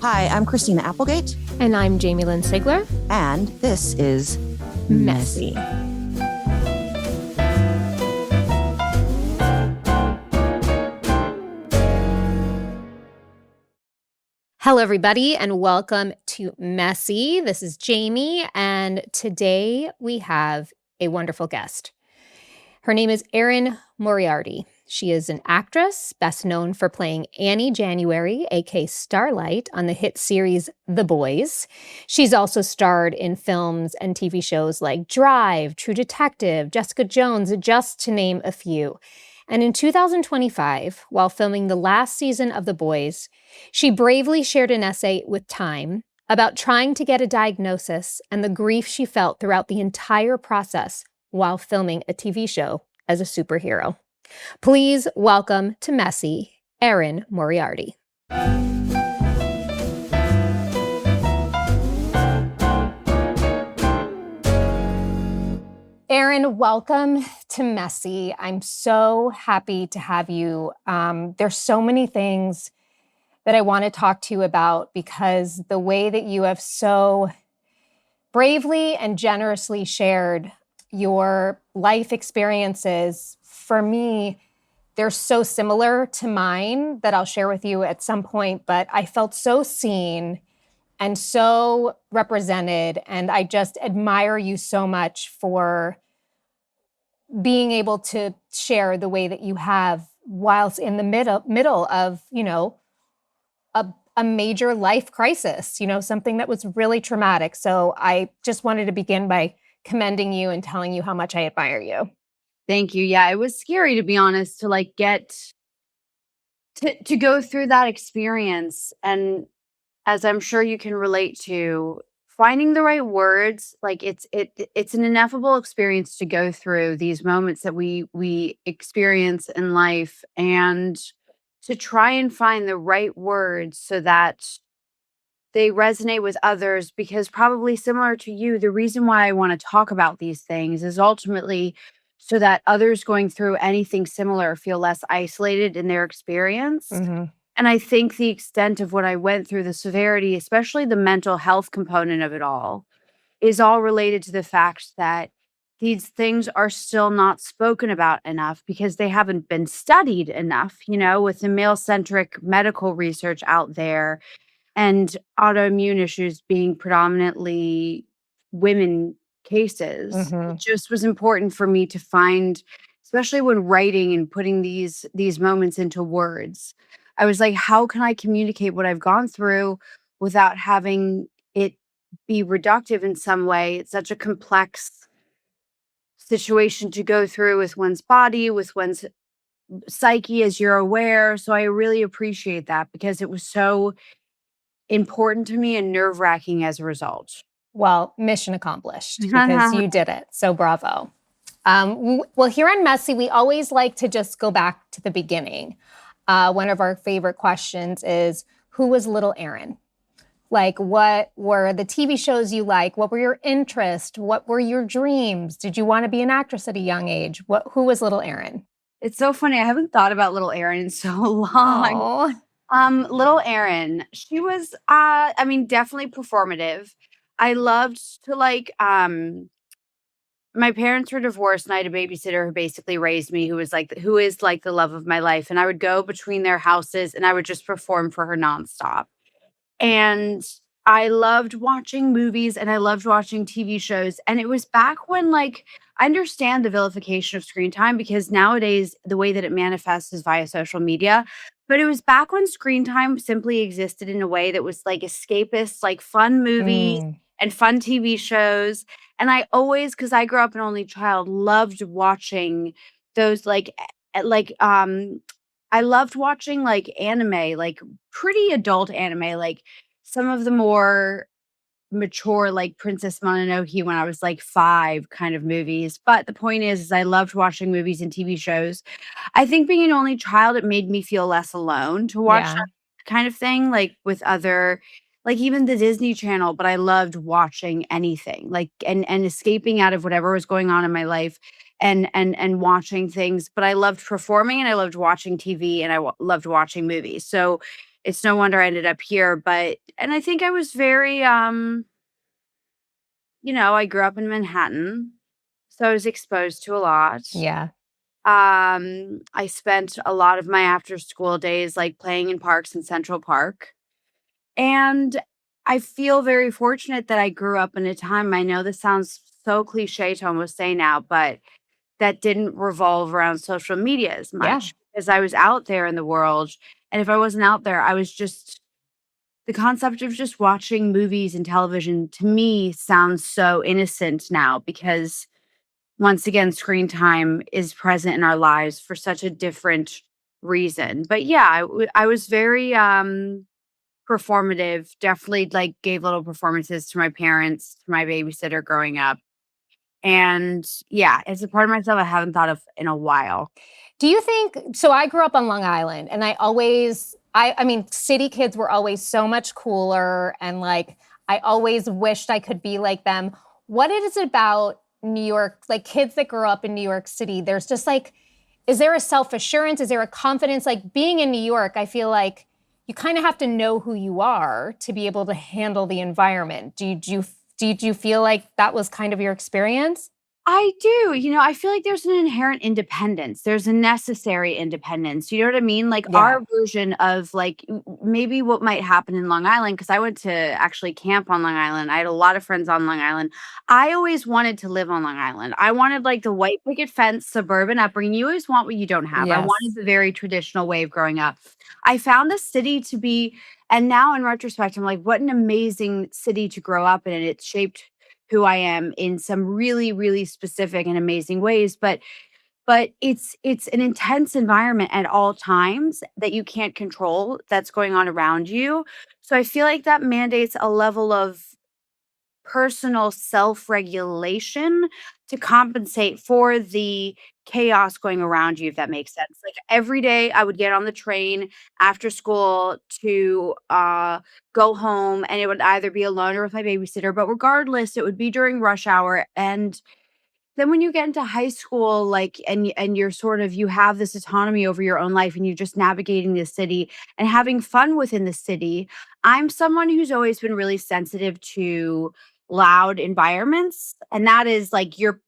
Hi, I'm Christina Applegate. And I'm Jamie-Lynn Sigler. And this is Messy. Hello, everybody, and welcome to Messy. This is Jamie, and today we have a wonderful guest. Her name is Erin Moriarty. She is an actress, best known for playing Annie January, aka Starlight, on the hit series The Boys. She's also starred in films and TV shows like Drive, True Detective, Jessica Jones, just to name a few. And in 2025, while filming the last season of The Boys, she bravely shared an essay with Time about trying to get a diagnosis and the grief she felt throughout the entire process while filming a TV show as a superhero. Please welcome to Messy, Erin Moriarty. Erin, welcome to Messy. I'm so happy to have you. There's so many things that I want to talk to you about because the way that you have so bravely and generously shared your life experiences, for me, they're so similar to mine that I'll share with you at some point, but I felt so seen and so represented, and I just admire you so much for being able to share the way that you have whilst in the middle of, a major life crisis, something that was really traumatic. So I just wanted to begin by commending you and telling you how much I admire you. Thank you. Yeah, it was scary, to be honest, to get to go through that experience. And as I'm sure you can relate to, finding the right words, it's an ineffable experience to go through these moments that we experience in life, and to try and find the right words so that they resonate with others. Because probably similar to you, the reason why I want to talk about these things is ultimately so that others going through anything similar feel less isolated in their experience. Mm-hmm. And I think the extent of what I went through, the severity, especially the mental health component of it all, is all related to the fact that these things are still not spoken about enough because they haven't been studied enough, with the male-centric medical research out there and autoimmune issues being predominantly women cases. Mm-hmm. It just was important for me to find, especially when writing and putting these moments into words. I was like, how can I communicate what I've gone through without having it be reductive in some way? It's such a complex situation to go through with one's body, with one's psyche, as you're aware. So I really appreciate that because it was so important to me and nerve-wracking as a result. Well, mission accomplished because you did it. So bravo. Well, here on Messy, we always like to just go back to the beginning. One of our favorite questions is, who was little Erin? Like, what were the TV shows you like? What were your interests? What were your dreams? Did you want to be an actress at a young age? Who was little Erin? It's so funny. I haven't thought about little Erin in so long. Aww. Little Erin, she was, definitely performative. I loved to my parents were divorced and I had a babysitter who basically raised me, who is the love of my life. And I would go between their houses and I would just perform for her nonstop. And I loved watching movies and I loved watching TV shows. And it was back when, I understand the vilification of screen time because nowadays the way that it manifests is via social media. But it was back when screen time simply existed in a way that was escapist, fun movies and fun TV shows. And I always, because I grew up an only child, loved watching those I loved watching anime, pretty adult anime, some of the more mature, Princess Mononoke when I was 5 kind of movies. But the point is I loved watching movies and TV shows. I think being an only child, it made me feel less alone to watch that kind of thing, with other, even the Disney Channel. But I loved watching anything, and escaping out of whatever was going on in my life and watching things. But I loved performing and I loved watching TV and loved watching movies. So it's no wonder I ended up here. And I think I was very, I grew up in Manhattan, so I was exposed to a lot. Yeah. I spent a lot of my after school days like playing in parks in Central Park. And I feel very fortunate that I grew up in a time, I know this sounds so cliche to almost say now, but that didn't revolve around social media as Yeah. much because I was out there in the world. And if I wasn't out there, I was just the concept of just watching movies and television to me sounds so innocent now because once again, screen time is present in our lives for such a different reason. But yeah, I was very performative, definitely like gave little performances to my parents, to my babysitter growing up. And yeah, it's a part of myself I haven't thought of in a while. Do you think so? I grew up on Long Island, and I mean, city kids were always so much cooler, and like I always wished I could be like them. What is it about New York, like kids that grew up in New York City? There's just like, is there a self-assurance? Is there a confidence? Like being in New York, I feel like you kind of have to know who you are to be able to handle the environment. Did you feel like that was kind of your experience? I do. I feel like there's an inherent independence. There's a necessary independence. You know what I mean? Like Yeah. our version of like maybe what might happen in Long Island, because I went to actually camp on Long Island. I had a lot of friends on Long Island. I always wanted to live on Long Island. I wanted like the white picket fence, suburban upbringing. You always want what you don't have. I Yes. wanted the very traditional way of growing up. I found the city to be, and now in retrospect, I'm like, what an amazing city to grow up in. And it's shaped who I am in some really, really specific and amazing ways. But it's an intense environment at all times that you can't control that's going on around you. So I feel like that mandates a level of personal self-regulation to compensate for the chaos going around you, if that makes sense. Like every day I would get on the train after school to go home, and it would either be alone or with my babysitter, but regardless, it would be during rush hour. And then when you get into high school, like, and you're sort of you have this autonomy over your own life and you're just navigating the city and having fun within the city. I'm someone who's always been really sensitive to loud environments, and that is like you're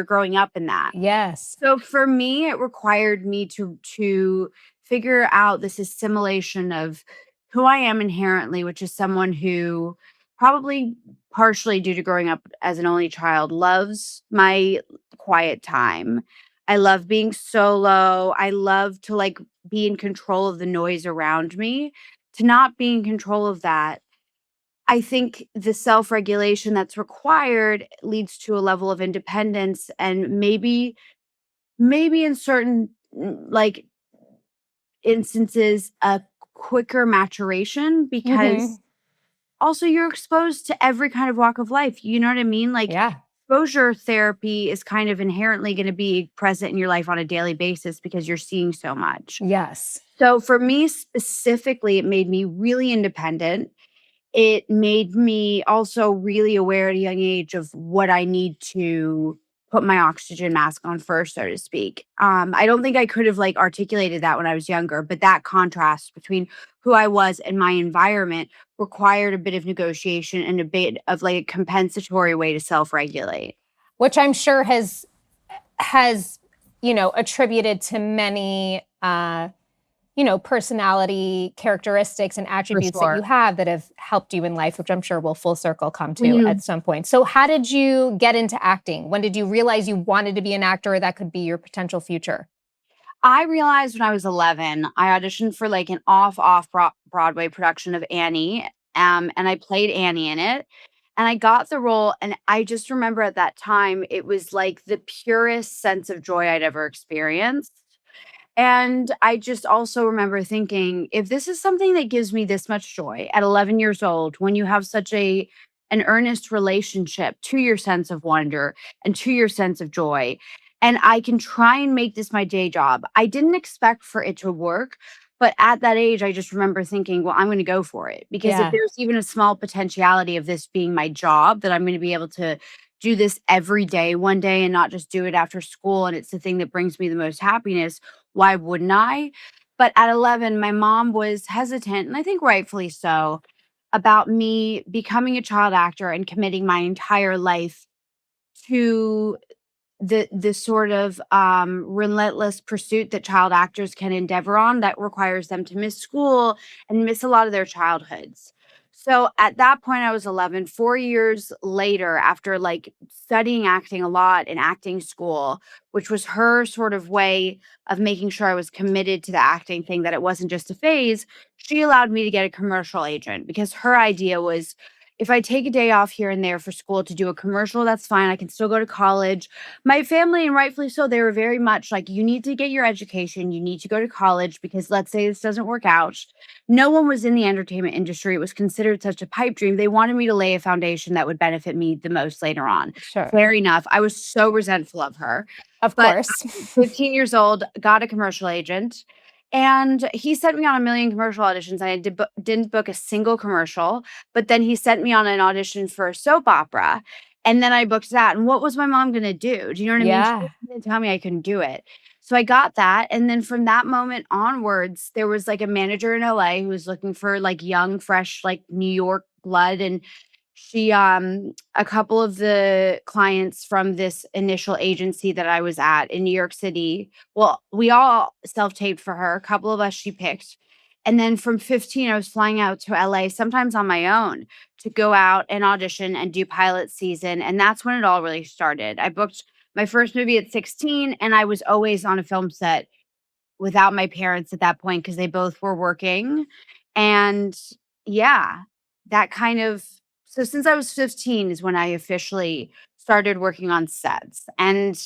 growing up in that. Yes. So for me, it required me to figure out this assimilation of who I am inherently, which is someone who probably partially due to growing up as an only child loves my quiet time. I love being solo. I love to like be in control of the noise around me. To not be in control of that, I think the self-regulation that's required leads to a level of independence and maybe in certain like instances a quicker maturation because also you're exposed to every kind of walk of life. You know what I mean? Like Yeah. exposure therapy is kind of inherently going to be present in your life on a daily basis because you're seeing so much. Yes. So for me specifically, it made me really independent. It made me also really aware at a young age of what I need to put my oxygen mask on first, so to speak. I don't think I could have like articulated that when I was younger, but that contrast between who I was and my environment required a bit of negotiation and a bit of like a compensatory way to self-regulate. Which I'm sure has attributed to many personality characteristics and attributes that sure. you have that have helped you in life, which I'm sure we'll full circle come to Mhm. at some point. So how did you get into acting? When did you realize you wanted to be an actor or that could be your potential future? I realized when I was 11, I auditioned for like an off Broadway production of Annie, and I played Annie in it, and I got the role. And I just remember at that time, it was like the purest sense of joy I'd ever experienced. And I just also remember thinking, if this is something that gives me this much joy at 11 years old, when you have such an earnest relationship to your sense of wonder and to your sense of joy, and I can try and make this my day job. I didn't expect for it to work, but at that age, I just remember thinking, well, I'm going to go for it because if Yeah. there's even a small potentiality of this being my job, that I'm going to be able to do this every day, one day, and not just do it after school, and it's the thing that brings me the most happiness, why wouldn't I? But at 11, my mom was hesitant, and I think rightfully so, about me becoming a child actor and committing my entire life to the sort of relentless pursuit that child actors can endeavor on that requires them to miss school and miss a lot of their childhoods. So at that point, I was 11. 4 years later, after like studying acting a lot in acting school, which was her sort of way of making sure I was committed to the acting thing, that it wasn't just a phase, she allowed me to get a commercial agent because her idea was, if I take a day off here and there for school to do a commercial, that's fine. I can still go to college. My family, and rightfully so, they were very much like, you need to get your education. You need to go to college because let's say this doesn't work out. No one was in the entertainment industry. It was considered such a pipe dream. They wanted me to lay a foundation that would benefit me the most later on. Sure. Fair enough. I was so resentful of her. Of But course. 15 years old, got a commercial agent. And he sent me on a million commercial auditions. I didn't book a single commercial. But then he sent me on an audition for a soap opera. And then I booked that. And what was my mom going to do? Do you know what I mean? She Yeah. didn't tell me I couldn't do it. So I got that. And then from that moment onwards, there was like a manager in LA who was looking for like young, fresh, like New York blood. And she, a couple of the clients from this initial agency that I was at in New York City, well, we all self-taped for her. A couple of us she picked. And then from 15, I was flying out to LA, sometimes on my own, to go out and audition and do pilot season. And that's when it all really started. I booked my first movie at 16, and I was always on a film set without my parents at that point because they both were working. And yeah, that kind of, so since I was 15 is when I officially started working on sets. And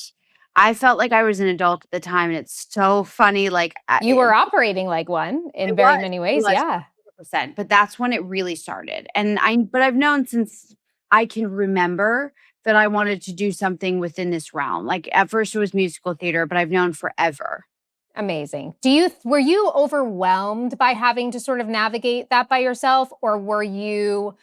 I felt like I was an adult at the time. And it's so funny. Like, You were operating like one in it very was, many it ways. was Yeah. 100%. But that's when it really started. But I've known since I can remember that I wanted to do something within this realm. Like at first it was musical theater, but I've known forever. Amazing. Were you overwhelmed by having to sort of navigate that by yourself, or were you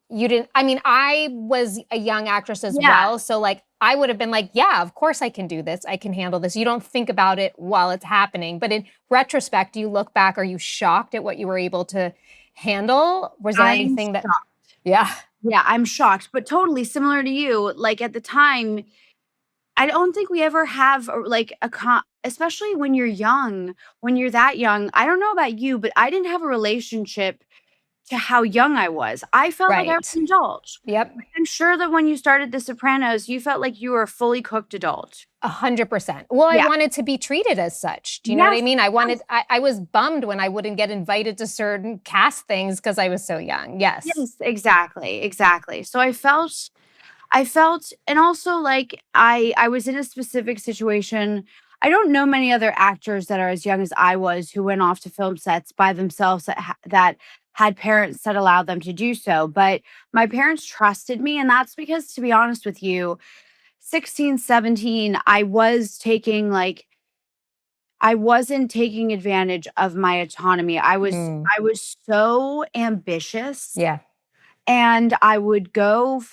you didn't, I mean, I was a young actress as Yeah. well, so like I would have been like, yeah, of course I can do this. I can handle this. You don't think about it while it's happening, but in retrospect, do you look back, are you shocked at what you were able to handle? Was there I'm anything that shocked. Yeah. Yeah, I'm shocked, but totally similar to you. Like at the time, I don't think we ever have especially when you're young, when you're that young. I don't know about you, but I didn't have a relationship to how young I was. I felt like I was Right. an adult. Yep. I'm sure that when you started The Sopranos, you felt like you were a fully cooked adult. 100%. Well, I Yeah. wanted to be treated as such. Do you know what I Yes, mean? yes. I was bummed when I wouldn't get invited to certain cast things because I was so young. Yes. Yes, exactly, exactly. So I felt, and also like I was in a specific situation. I don't know many other actors that are as young as I was who went off to film sets by themselves that had parents that allowed them to do so. But my parents trusted me, and that's because, to be honest with you, 16, 17, I wasn't taking advantage of my autonomy. Mm. I was so ambitious, Yeah. and I would go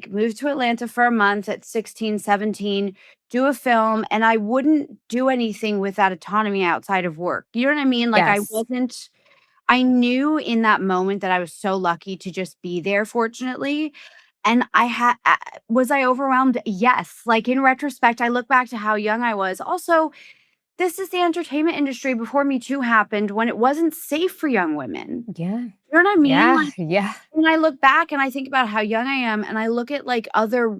move to Atlanta for a month at 16, 17, do a film, and I wouldn't do anything with that autonomy outside of work. You know what I mean? Like Yes. I knew in that moment that I was so lucky to just be there, fortunately. And was I overwhelmed? Yes. Like in retrospect, I look back to how young I was. Also, this is the entertainment industry before Me Too happened, when it wasn't safe for young women. Yeah. You know what I mean? Yeah. Like, Yeah. when I look back and I think about how young I am, and I look at like other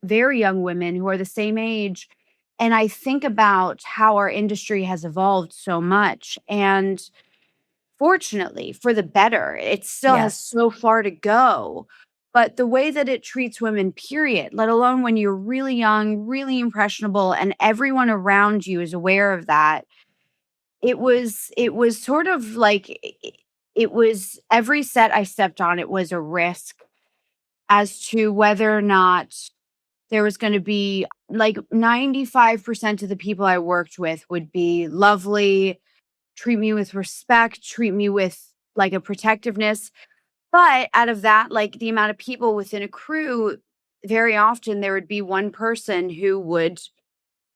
very young women who are the same age, and I think about how our industry has evolved so much. And fortunately, for the better, it still has Yes. so far to go. But the way that it treats women, period, let alone when you're really young, really impressionable, and everyone around you is aware of that, it was sort of like it was every set I stepped on, it was a risk as to whether or not there was going to be, like, 95% of the people I worked with would be lovely, treat me with respect, treat me with like a protectiveness. But out of that, like the amount of people within a crew, very often there would be one person who would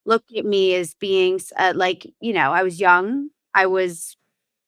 look at me as being like, I was young. I was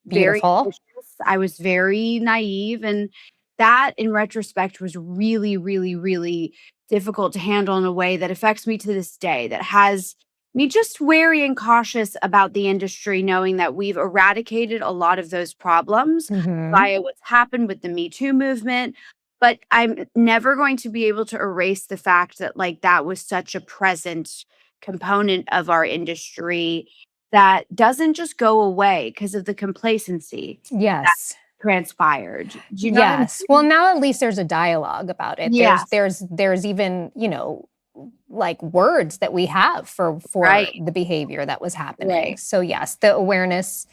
very Beautiful. ambitious. I was very naive. And that in retrospect was really, really, really difficult to handle in a way that affects me to this day, that has me just wary and cautious about the industry, knowing that we've eradicated a lot of those problems Mhm. via what's happened with the Me Too movement. But I'm never going to be able to erase the fact that like that was such a present component of our industry that doesn't just go away because of the complacency that Yes. transpired. Do you know what I mean? Yes. Well, now at least there's a dialogue about it. Yes, There's even, like words that we have for right, the behavior that was happening. right. So yes, the awareness.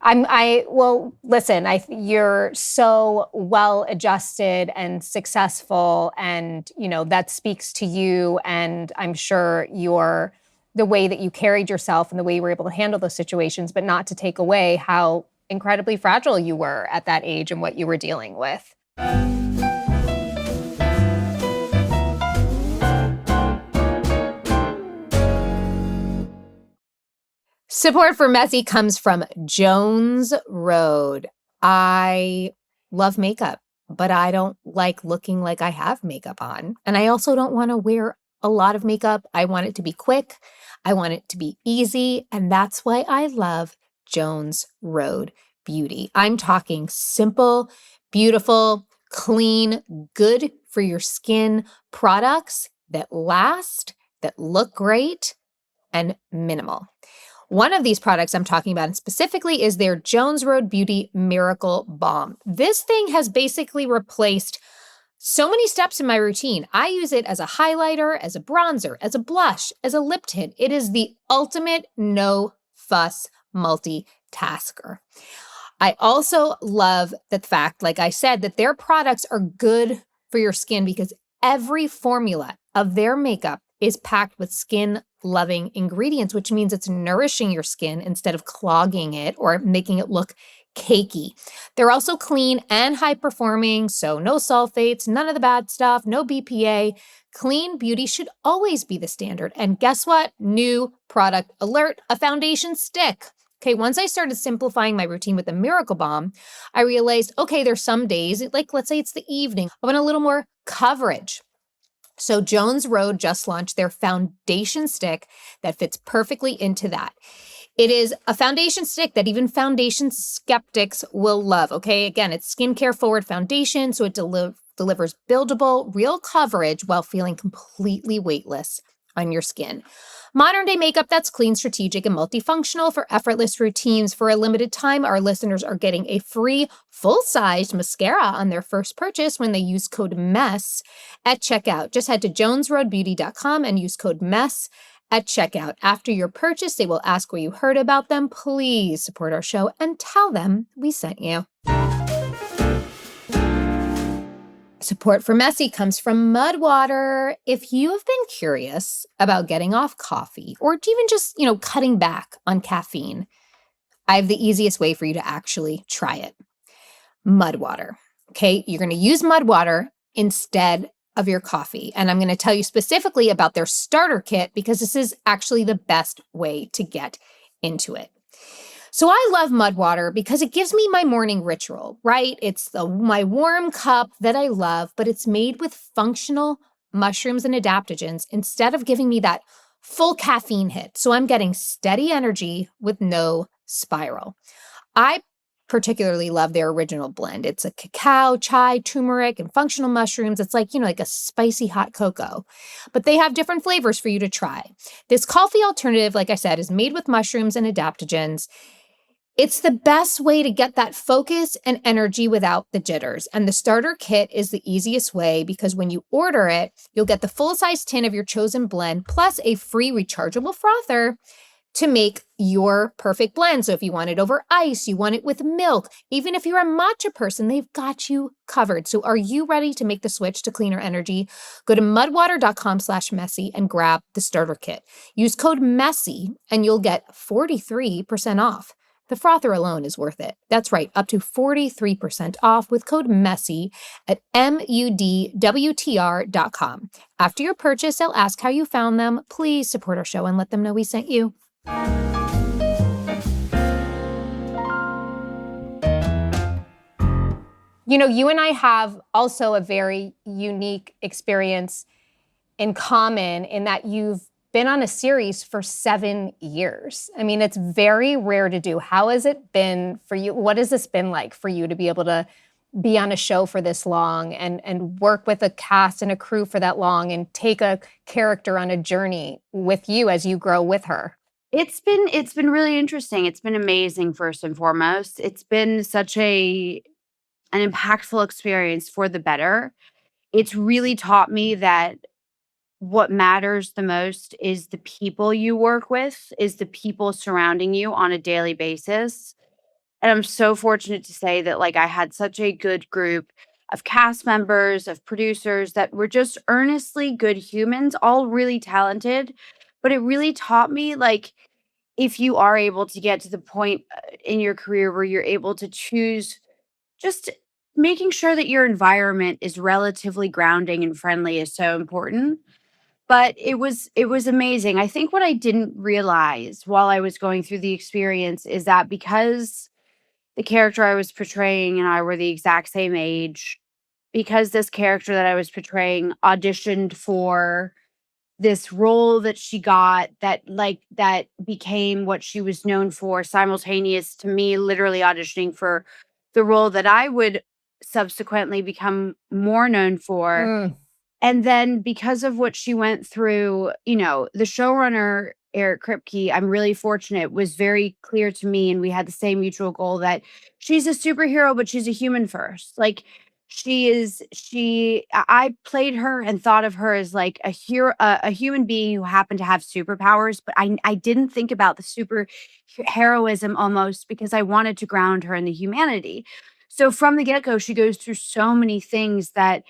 Well, listen, you're so well adjusted and successful, and that speaks to you, and I'm sure the way that you carried yourself and the way you were able to handle those situations, but not to take away how incredibly fragile you were at that age and what you were dealing with. Support for Messy comes from Jones Road. I love makeup, but I don't like looking like I have makeup on. And I also don't want to wear a lot of makeup. I want it to be quick. I want it to be easy. And that's why I love Jones Road Beauty. I'm talking simple, beautiful, clean, good for your skin products that last, that look great, and minimal. One of these products I'm talking about specifically is their Jones Road Beauty Miracle Balm. This thing has basically replaced so many steps in my routine. I use it as a highlighter, as a bronzer, as a blush, as a lip tint. It is the ultimate no-fuss multitasker. I also love the fact, like I said, that their products are good for your skin because every formula of their makeup is packed with skin-loving ingredients, which means it's nourishing your skin instead of clogging it or making it look cakey. They're also clean and high-performing, so no sulfates, none of the bad stuff, no BPA. Clean beauty should always be the standard. And guess what? New product alert, a foundation stick. Okay, once I started simplifying my routine with the Miracle Balm, I realized, okay, there's some days, like let's say it's the evening, I want a little more coverage. So Jones Road just launched their foundation stick that fits perfectly into that. It is a foundation stick that even foundation skeptics will love, okay? Again, it's skincare forward foundation, so it delivers buildable, real coverage while feeling completely weightless on your skin. Modern day makeup that's clean, strategic, and multifunctional for effortless routines. For a limited time, our listeners are getting a free full-sized mascara on their first purchase when they use code MESS at checkout. Just head to jonesroadbeauty.com and use code MESS at checkout. After your purchase, they will ask where you heard about them. Please support our show and tell them we sent you. Support for Messy comes from Mudwater. If you have been curious about getting off coffee or even just, cutting back on caffeine, I have the easiest way for you to actually try it. Mudwater. Okay, you're going to use Mudwater instead of your coffee. And I'm going to tell you specifically about their starter kit because this is actually the best way to get into it. So I love Mudwater because it gives me my morning ritual, right? It's my warm cup that I love, but it's made with functional mushrooms and adaptogens instead of giving me that full caffeine hit. So I'm getting steady energy with no spiral. I particularly love their original blend. It's a cacao, chai, turmeric, and functional mushrooms. It's like, like a spicy hot cocoa. But they have different flavors for you to try. This coffee alternative, like I said, is made with mushrooms and adaptogens. It's the best way to get that focus and energy without the jitters. And the starter kit is the easiest way because when you order it, you'll get the full-size tin of your chosen blend plus a free rechargeable frother to make your perfect blend. So if you want it over ice, you want it with milk, even if you're a matcha person, they've got you covered. So are you ready to make the switch to cleaner energy? Go to mudwater.com/messy and grab the starter kit. Use code MESSY and you'll get 43% off. The frother alone is worth it. That's right, up to 43% off with code MESSY at MUDWTR.com. After your purchase, they'll ask how you found them. Please support our show and let them know we sent you. You know, you and I have also a very unique experience in common in that you've been on a series for 7 years. I mean, it's very rare to do. How has it been for you? What has this been like for you to be able to be on a show for this long and work with a cast and a crew for that long and take a character on a journey with you as you grow with her? It's been really interesting. It's been amazing, first and foremost. It's been such an impactful experience for the better. It's really taught me that what matters the most is the people you work with, is the people surrounding you on a daily basis. And I'm so fortunate to say that like I had such a good group of cast members, of producers that were just earnestly good humans, all really talented. But it really taught me like if you are able to get to the point in your career where you're able to choose just making sure that your environment is relatively grounding and friendly is so important. But it was amazing. I think what I didn't realize while I was going through the experience is that because the character I was portraying and I were the exact same age, because this character that I was portraying auditioned for this role that she got that became what she was known for, simultaneous to me literally auditioning for the role that I would subsequently become more known for. Mm. And then because of what she went through, the showrunner, Eric Kripke, I'm really fortunate, was very clear to me, and we had the same mutual goal that she's a superhero, but she's a human first. Like I played her and thought of her as like a hero, a human being who happened to have superpowers, but I didn't think about the super heroism almost because I wanted to ground her in the humanity. So from the get-go, she goes through so many things that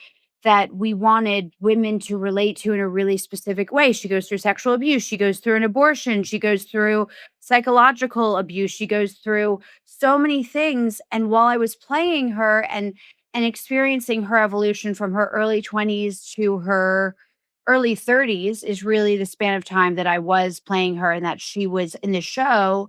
we wanted women to relate to in a really specific way. She goes through sexual abuse, she goes through an abortion, she goes through psychological abuse, she goes through so many things. And while I was playing her and experiencing her evolution from her early 20s to her early 30s is really the span of time that I was playing her and that she was in the show.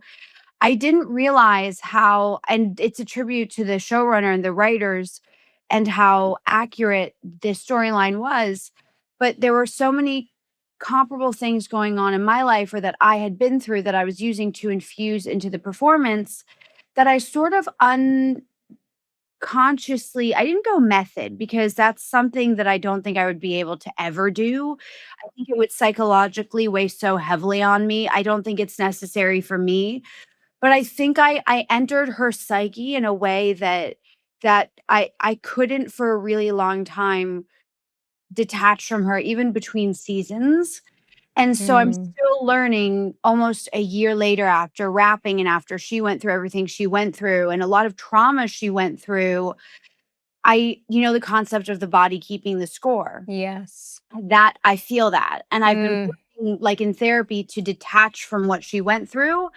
I didn't realize how, and it's a tribute to the showrunner and the writers and how accurate this storyline was. But there were so many comparable things going on in my life or that I had been through that I was using to infuse into the performance that I sort of unconsciously, I didn't go method because that's something that I don't think I would be able to ever do. I think it would psychologically weigh so heavily on me. I don't think it's necessary for me. But I think I entered her psyche in a way that I couldn't for a really long time detach from her, even between seasons. And so I'm Mm. still learning almost a year later after wrapping and after she went through everything she went through and a lot of trauma she went through. The concept of the body keeping the score, Yes. that I feel that. And I've been Mm. working like in therapy to detach from what she went through.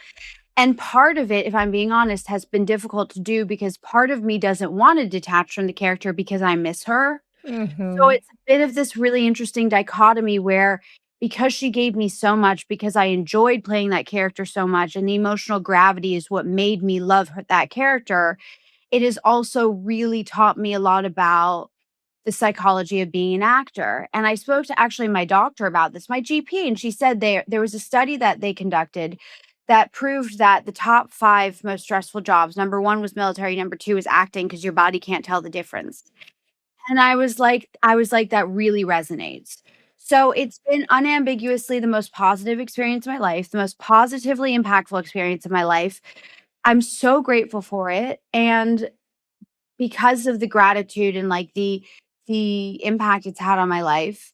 And part of it, if I'm being honest, has been difficult to do because part of me doesn't want to detach from the character because I miss her. So Mhm. it's a bit of this really interesting dichotomy where because she gave me so much, because I enjoyed playing that character so much, and the emotional gravity is what made me love that character, it has also really taught me a lot about the psychology of being an actor. And I spoke to actually my doctor about this, my GP, and she said there was a study that they conducted that proved that the top 5 most stressful jobs, number 1 was military, number 2 is acting because your body can't tell the difference. And I was like, that really resonates. So it's been unambiguously the most positive experience of my life, the most positively impactful experience of my life. I'm so grateful for it. And because of the gratitude and like the impact it's had on my life,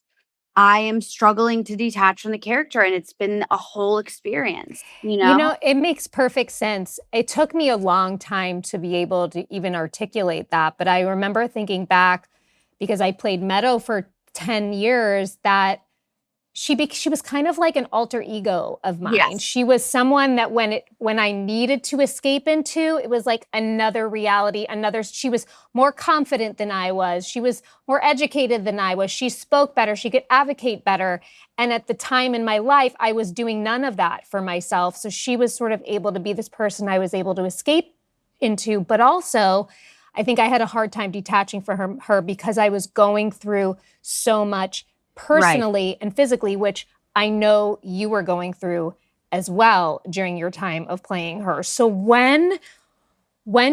I am struggling to detach from the character and it's been a whole experience, you You know? know, it makes perfect sense. It took me a long time to be able to even articulate that, but I remember thinking back because I played Meadow for 10 years that she was kind of like an alter ego of mine. Yes. She was someone that when I needed to escape into, it was like another reality, she was more confident than I was. She was more educated than I was. She spoke better. She could advocate better. And at the time in my life, I was doing none of that for myself. So she was sort of able to be this person I was able to escape into. But also, I think I had a hard time detaching from her because I was going through so much personally and physically, which I know you were going through as well during your time of playing her. So when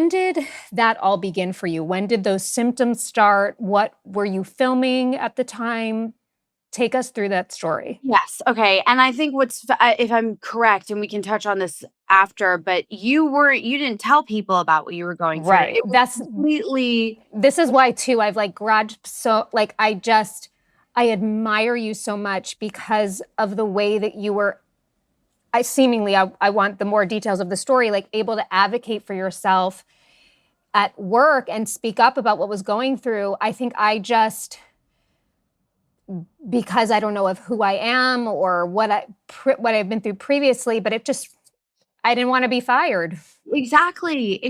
did that all begin for you? When did those symptoms start? What were you filming at the time? Take us through that story. Yes. Okay. And I think if I'm correct, and we can touch on this after, but you didn't tell people about what you were going through. Right. It was completely. This is why too, I've like grasped so like, I admire you so much because of the way that you were, I want the more details of the story, like able to advocate for yourself at work and speak up about what was going through. I think because I don't know of who I am or what I've been through previously, but I didn't want to be fired. Exactly.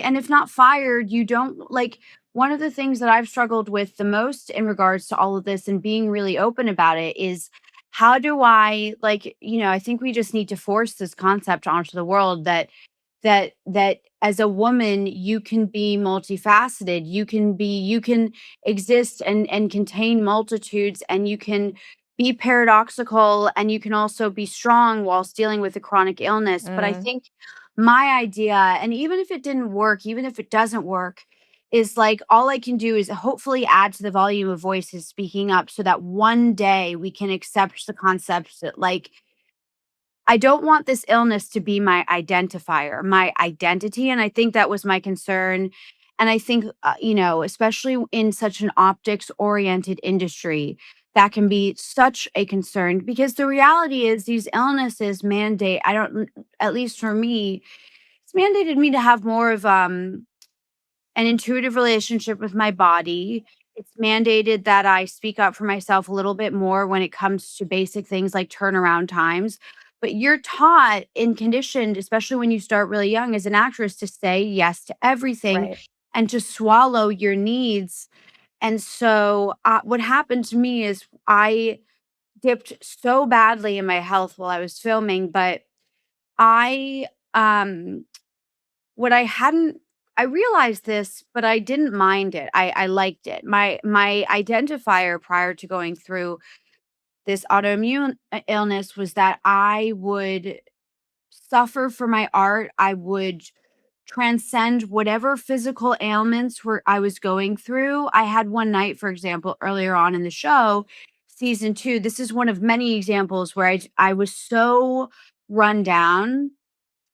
And if not fired, you don't like. One of the things that I've struggled with the most in regards to all of this and being really open about it is, how do I, like, I think we just need to force this concept onto the world that as a woman you can be multifaceted, you can exist and contain multitudes, and you can be paradoxical, and you can also be strong whilst dealing with a chronic illness. But I think my idea, and even if it didn't work, even if it doesn't work, is like, all I can do is hopefully add to the volume of voices speaking up, so that one day we can accept the concept that, like, I don't want this illness to be my identifier, my identity. And I think that was my concern. And I think, especially in such an optics oriented industry, that can be such a concern, because the reality is these illnesses mandate, at least for me, it's mandated me to have more of an intuitive relationship with my body. It's mandated that I speak up for myself a little bit more when it comes to basic things like turnaround times. But you're taught and conditioned, especially when you start really young as an actress, to say yes to everything Right. and to swallow your needs. And so what happened to me is I dipped so badly in my health while I was filming, but I what I hadn't I realized this, but I didn't mind it. I liked it. My identifier prior to going through this autoimmune illness was that I would suffer for my art. I would transcend whatever physical ailments I was going through. I had one night, for example, earlier on in the show, season 2. This is one of many examples where I was so run down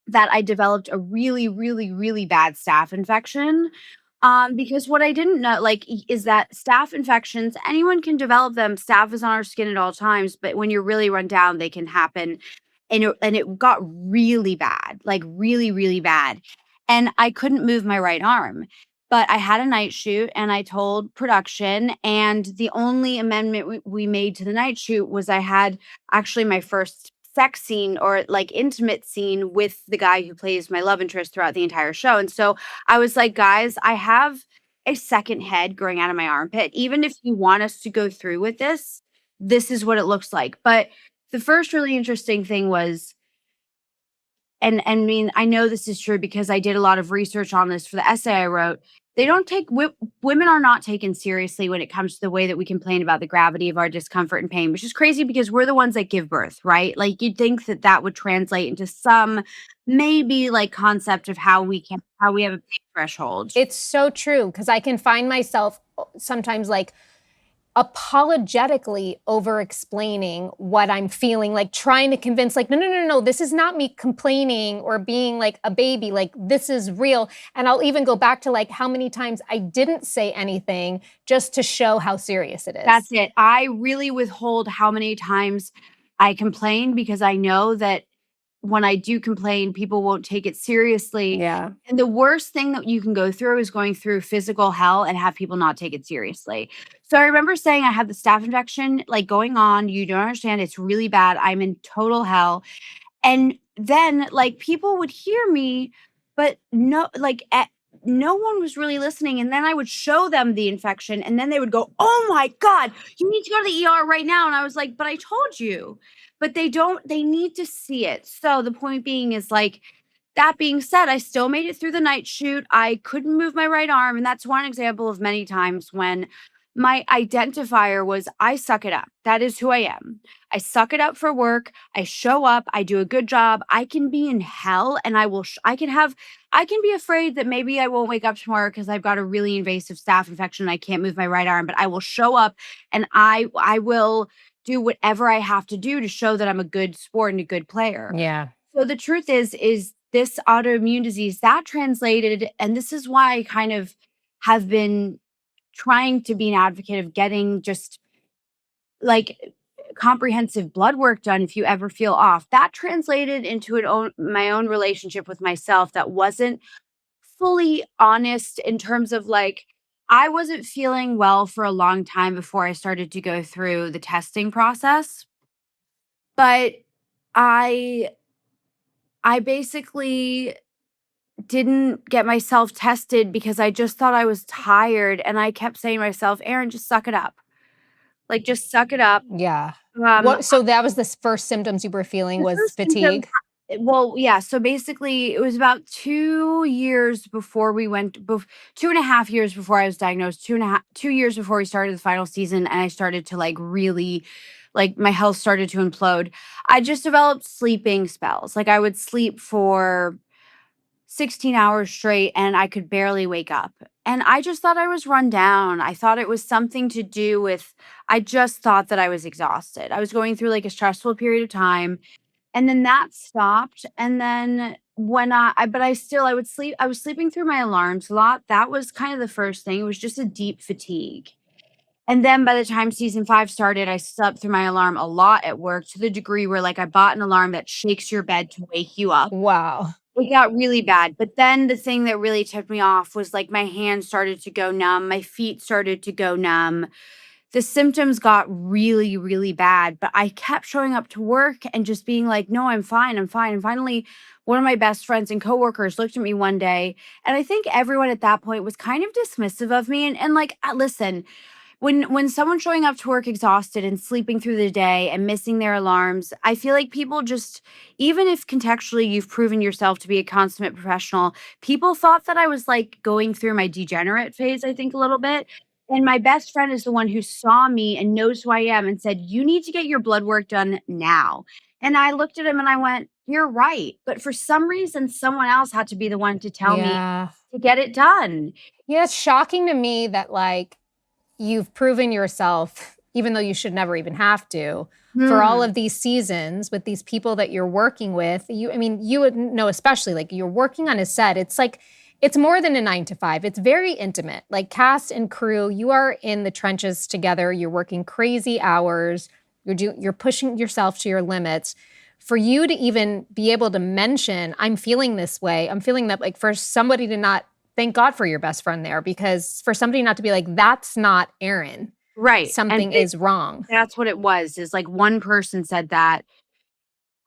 that I developed a really, really, really bad staph infection. Because what I didn't know, like, is that staph infections, anyone can develop them. Staph is on our skin at all times, but when you're really run down, they can happen. And it got really bad, like really, really bad. And I couldn't move my right arm. But I had a night shoot, and I told production, and the only amendment we made to the night shoot was I had actually my first sex scene, or like intimate scene, with the guy who plays my love interest throughout the entire show. And so I was like, guys, I have a second head growing out of my armpit. Even if you want us to go through with this is what it looks like. But the first really interesting thing was, and I mean, I know this is true because I did a lot of research on this for the essay I wrote. They don't take women are not taken seriously when it comes to the way that we complain about the gravity of our discomfort and pain, which is crazy because we're the ones that give birth, right? Like, you'd think that would translate into some maybe like concept of how we have a pain threshold. It's so true, because I can find myself sometimes like apologetically over explaining what I'm feeling, like trying to convince, like, no, this is not me complaining or being like a baby, like this is real. And I'll even go back to like how many times I didn't say anything just to show how serious it is. That's it. I really withhold how many times I complain, because I know that when I do complain, people won't take it seriously. Yeah. And the worst thing that you can go through is going through physical hell and have people not take it seriously. So I remember saying I had the staph infection like going on. You don't understand. It's really bad. I'm in total hell. And then like people would hear me, but no one was really listening. And then I would show them the infection and then they would go, "Oh my God, you need to go to the ER right now." And I was like, "But I told you." But they need to see it. So the point being is like, that being said, I still made it through the night shoot. I couldn't move my right arm. And that's one example of many times when my identifier was I suck it up. That is who I am. I suck it up for work. I show up. I do a good job. I can be in hell and I can be afraid that maybe I won't wake up tomorrow because I've got a really invasive staph infection and I can't move my right arm, but I will show up and I will do whatever I have to do to show that I'm a good sport and a good player. Yeah. So the truth is this autoimmune disease that translated, and this is why I kind of have been trying to be an advocate of getting just like comprehensive blood work done if you ever feel off. That translated into my own relationship with myself that wasn't fully honest in terms of like I wasn't feeling well for a long time before I started to go through the testing process. But I I basically didn't get myself tested because I just thought I was tired and I kept saying to myself, "Erin, just suck it up. Like just suck it up." Yeah. Um So that was the first symptoms you were feeling the was first symptom fatigue? well, yeah, so basically it was about 2 years before 2.5 years before I was diagnosed, 2 years before we started the final season and I started to like really like my health started to implode. I just developed sleeping spells. Like I would sleep for 16 hours straight and I could barely wake up. And I just thought I was run down. I thought it was something to do with, I just thought that I was exhausted. I was going through like a stressful period of time. And then that stopped. And then when but I still, I was sleeping through my alarms a lot. That was kind of the first thing. It was just a deep fatigue. And then by the time season 5 started, I slept through my alarm a lot at work to the degree where like I bought an alarm that shakes your bed to wake you up. Wow. It got really bad, but then the thing that really tipped me off was, like, my hands started to go numb, my feet started to go numb. The symptoms got really, really bad, but I kept showing up to work and just being like, "No, I'm fine, I'm fine." And finally, one of my best friends and coworkers looked at me one day, and I think everyone at that point was kind of dismissive of me and like, listen, when someone's showing up to work exhausted and sleeping through the day and missing their alarms, I feel like people just even if contextually you've proven yourself to be a consummate professional, people thought that I was, like, going through my degenerate phase, I think, a little bit, and my best friend is the one who saw me and knows who I am and said, "You need to get your blood work done now." And I looked at him and I went, "You're right." But for some reason, someone else had to be the one to tell me Yeah. to get it done. Yeah, it's shocking to me that like you've proven yourself, even though you should never even have to, for all Hmm. of these seasons with these people that you're working with. I mean, you would know, especially like you're working on a set. It's like, it's more than a 9 to 5. It's very intimate. Like cast and crew, you are in the trenches together. You're working crazy hours. You're pushing yourself to your limits. For you to even be able to mention, I'm feeling this way. I'm feeling that like for somebody to not thank God for your best friend there, because for somebody not to be like, that's not Erin. Right, and Something is wrong. that's what it was, is, like, one person said that.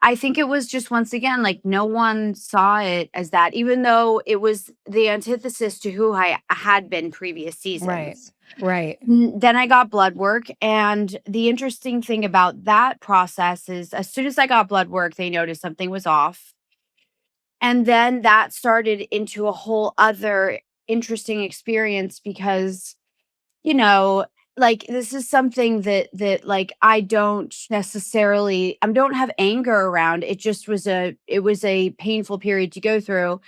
I think it was just once again, like, no one saw it as that, even though it was the antithesis to who I had been previous Right. seasons. Right. Then I got blood work, and the interesting thing about that process is as soon as I got blood work, they noticed something was off, and then that started into a whole other interesting experience because you know, like this is something that like I don't have anger around. It was a painful period to go through.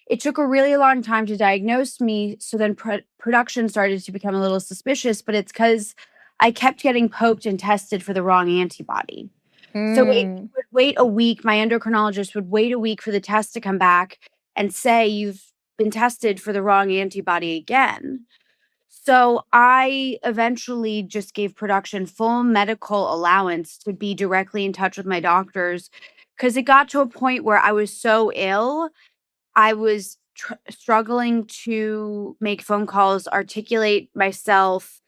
It took a really long time to diagnose me, so then production started to become a little suspicious, but it's cuz I kept getting poked and tested for the wrong antibody. So Mm. would wait a week, my endocrinologist would wait a week for the test to come back and say you've been tested for the wrong antibody again. So I eventually just gave production full medical allowance to be directly in touch with my doctors because it got to a point where I was so ill, I was struggling to make phone calls, articulate myself.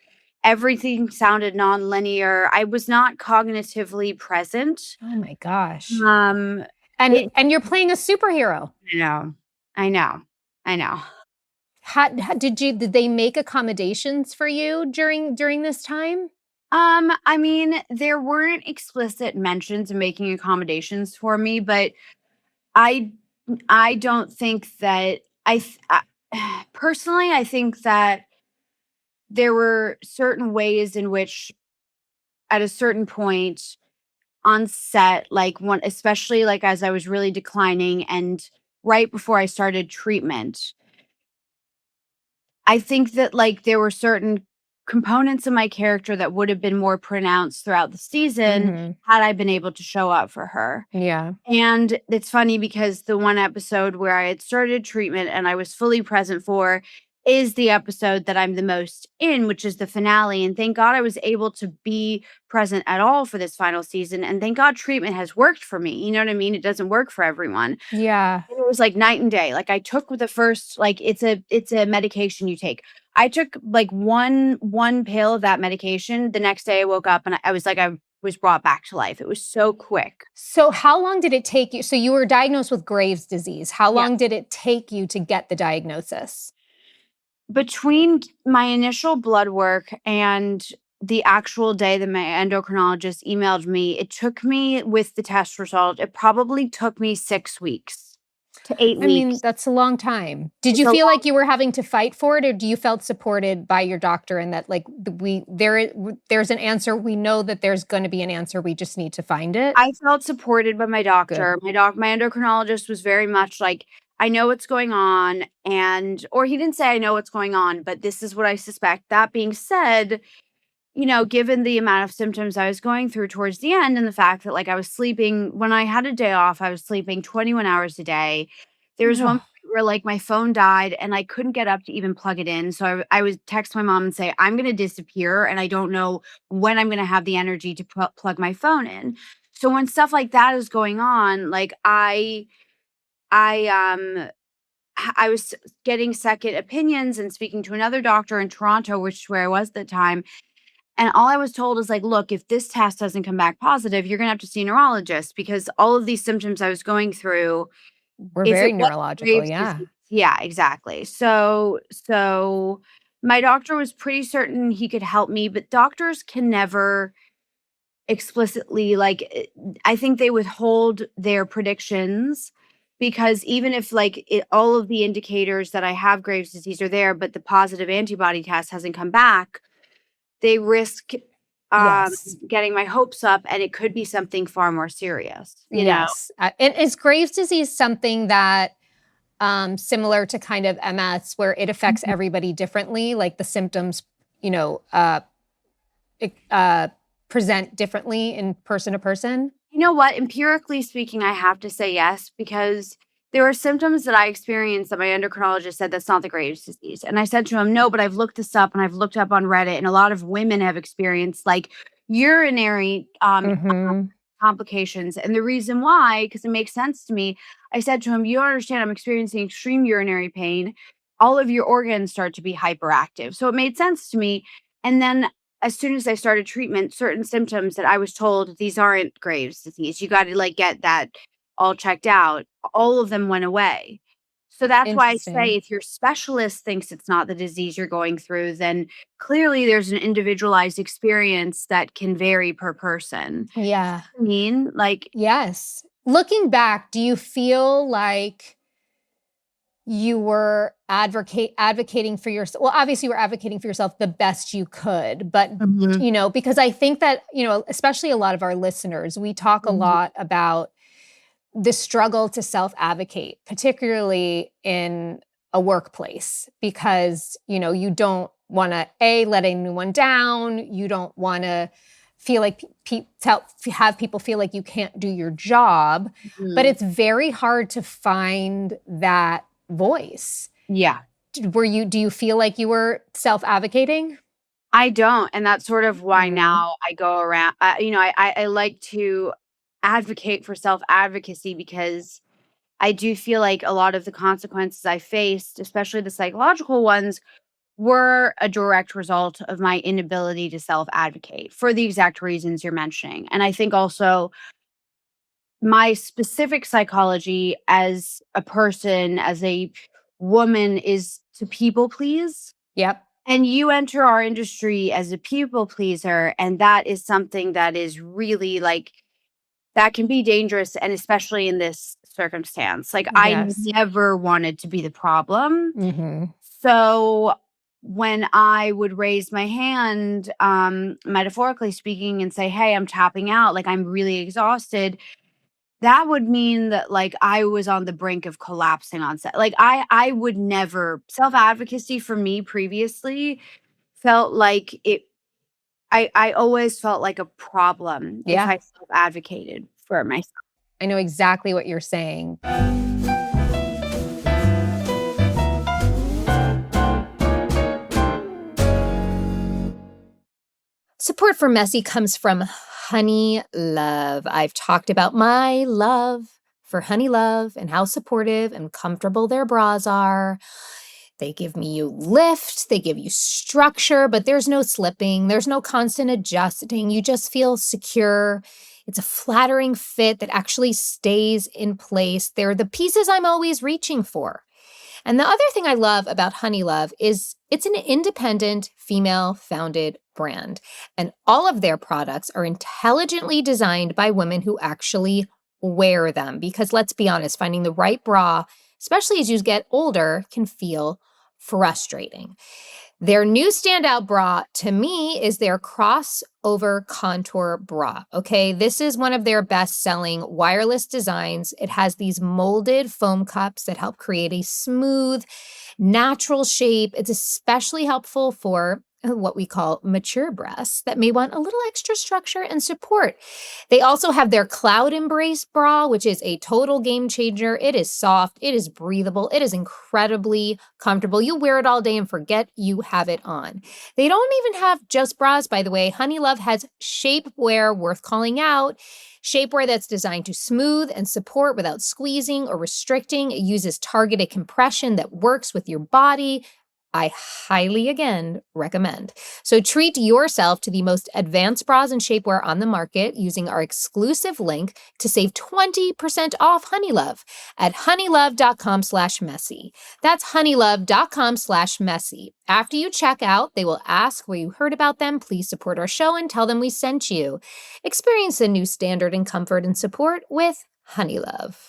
Everything sounded nonlinear. I was not cognitively present. Oh my gosh. Um, And you're playing a superhero. I know. How did they make accommodations for you during this time? I mean, there weren't explicit mentions of making accommodations for me, but I don't think that personally, I think that there were certain ways in which at a certain point on set, like one, especially like as I was really declining and right before I started treatment, I think that like there were certain components of my character that would have been more pronounced throughout the season had I been able to show up for her. Yeah. And it's funny because the one episode where I had started treatment and I was fully present for is the episode that I'm the most in, which is the finale. And thank God I was able to be present at all for this final season. And thank God treatment has worked for me. You know what I mean? It doesn't work for everyone. Yeah. And it was like night and day. Like I took the first, like it's a medication you take. I took like one pill of that medication. The next day I woke up and I was like, I was brought back to life. It was so quick. So how long did it take you? So you were diagnosed with Graves' disease. How Yeah. long did it take you to get the diagnosis? Between my initial blood work and the actual day that my endocrinologist emailed me, it took me with the test result, it probably took me 6 weeks to 8 I mean, weeks. that's a long time. Did It's you a feel like you were having to fight for it, or do you felt supported by your doctor and that like there's an answer, we know that there's going to be an answer, we just need to find it? I felt supported by my doctor. My endocrinologist was very much like, I know what's going on, or he didn't say I know what's going on, but this is what I suspect. That being said, you know, given the amount of symptoms I was going through towards the end and the fact that like I was sleeping when I had a day off, I was sleeping 21 hours a day. There was one Ugh. point where like my phone died and I couldn't get up to even plug it in. So I would text my mom and say, I'm going to disappear and I don't know when I'm going to have the energy to plug my phone in. So when stuff like that is going on, like I was getting second opinions and speaking to another doctor in Toronto, which is where I was at the time. And all I was told is like, look, if this test doesn't come back positive, you're going to have to see a neurologist because all of these symptoms I was going through, We're if very it was neurological, Graves' yeah. disease. Yeah, exactly. So my doctor was pretty certain he could help me, but doctors can never explicitly I think they withhold their predictions because even if like all of the indicators that I have Graves' disease are there, but the positive antibody test hasn't come back, they risk Yes. getting my hopes up and it could be something far more serious, you know? Yes. And is Graves' disease something that similar to kind of MS where it affects Mhm. everybody differently, like the symptoms, you know, present differently in person to person? You know what? Empirically speaking, I have to say yes, because there are symptoms that I experienced that my endocrinologist said that's not the Graves' disease. And I said to him, no, but I've looked this up and I've looked up on Reddit, and a lot of women have experienced like urinary Mm-hmm. complications. And the reason why, because it makes sense to me, I said to him, you don't understand, I'm experiencing extreme urinary pain. All of your organs start to be hyperactive. So it made sense to me. And then as soon as I started treatment, certain symptoms that I was told these aren't Graves' disease. You got to like get that all checked out. All of them went away. So that's why I say Interesting. if your specialist thinks it's not the disease you're going through, then clearly there's an individualized experience that can vary per person. Yeah. I mean, like, Yes. Looking back, do you feel like you were advocating for yourself? Well, obviously you were advocating for yourself the best you could, but Mhm. you know, because I think that, you know, especially a lot of our listeners, we talk a Mhm. lot about the struggle to self-advocate, particularly in a workplace, because, you know, you don't want to let anyone down. You don't want to feel like have people feel like you can't do your job, but Mhm. it's very hard to find that voice. Yeah. Do you feel like you were self-advocating? I don't, and that's sort of why Mm, now I go around, you know, I like to advocate for self-advocacy because I do feel like a lot of the consequences I faced, especially the psychological ones, were a direct result of my inability to self-advocate for the exact reasons you're mentioning. And I think also my specific psychology as a person, as a woman, is to people please. Yep. And you enter our industry as a people pleaser, and that is something that is really like that can be dangerous, and especially in this circumstance. Like, I Yes. never wanted to be the problem. Mm-hmm. So when I would raise my hand, metaphorically speaking, and say, "Hey, I'm tapping out, like I'm really exhausted," that would mean that like I was on the brink of collapsing on set. Like I would never self-advocacy for me previously felt like I always felt like a problem if Yeah. I self-advocated for myself. I know exactly what you're saying. Support for Messy comes from Honey Love. I've talked about my love for Honey Love and how supportive and comfortable their bras are. They give you lift, they give you structure, but there's no slipping, there's no constant adjusting. You just feel secure. It's a flattering fit that actually stays in place. They're the pieces I'm always reaching for. And the other thing I love about Honey Love is it's an independent, female-founded brand. And all of their products are intelligently designed by women who actually wear them. Because let's be honest, finding the right bra, especially as you get older, can feel frustrating. Their new standout bra to me is their crossover contour bra. Okay, this is one of their best-selling wireless designs. It has these molded foam cups that help create a smooth, natural shape. It's especially helpful for what we call mature breasts that may want a little extra structure and support. They also have their Cloud Embrace bra, which is a total game changer. It is soft, it is breathable, it is incredibly comfortable. You wear it all day and forget you have it on. They don't even have just bras, by the way. Honey Love has shapewear worth calling out. Shapewear that's designed to smooth and support without squeezing or restricting. It uses targeted compression that works with your body. I highly, again, recommend. So treat yourself to the most advanced bras and shapewear on the market using our exclusive link to save 20% off Honeylove at honeylove.com/messy. That's honeylove.com/messy. After you check out, they will ask where you heard about them. Please support our show and tell them we sent you. Experience a new standard in comfort and support with Honeylove.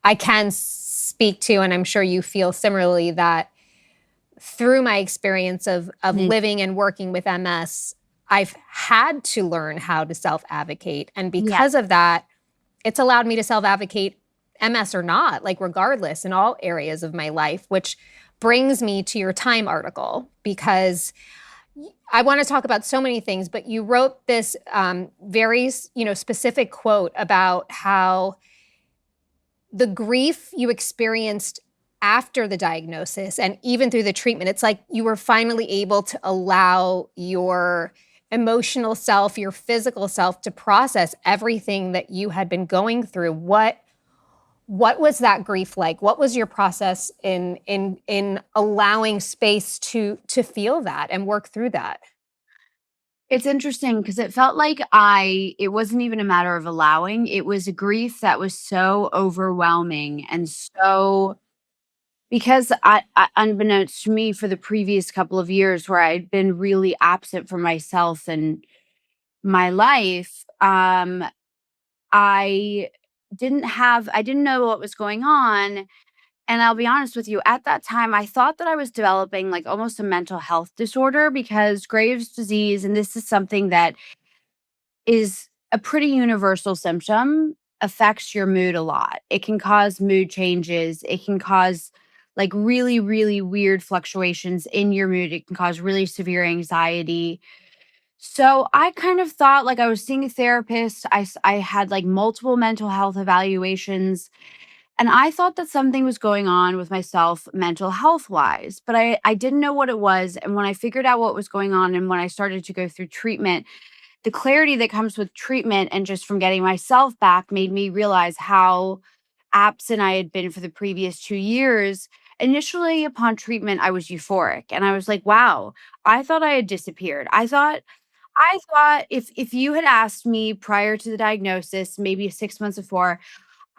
I can speak to, and I'm sure you feel similarly, that through my experience of living and working with MS, I've had to learn how to self-advocate. And because of that, it's allowed me to self-advocate MS or not, like regardless in all areas of my life, which brings me to your Time article, because I want to talk about so many things, but you wrote this very, specific quote about how the grief you experienced after the diagnosis and even through the treatment, it's like you were finally able to allow your emotional self, your physical self to process everything that you had been going through. What was that grief like? What was your process in allowing space to feel that and work through that? It's interesting because it felt like it wasn't even a matter of allowing. It was a grief that was so overwhelming and so because unbeknownst to me for the previous couple of years where I'd been really absent from myself and my life, I I didn't know what was going on. And I'll be honest with you, at that time, I thought that I was developing like almost a mental health disorder because Graves' disease, and this is something that is a pretty universal symptom, affects your mood a lot. It can cause mood changes. It can cause like really, really weird fluctuations in your mood. It can cause really severe anxiety. So I kind of thought like I was seeing a therapist. I had like multiple mental health evaluations. And I thought that something was going on with myself mental health wise, but I didn't know what it was. And when I figured out what was going on and when I started to go through treatment, the clarity that comes with treatment and just from getting myself back made me realize how absent I had been for the previous 2 years. Initially, upon treatment, I was euphoric and I was like, wow, I thought I had disappeared. I thought if you had asked me prior to the diagnosis, maybe 6 months before,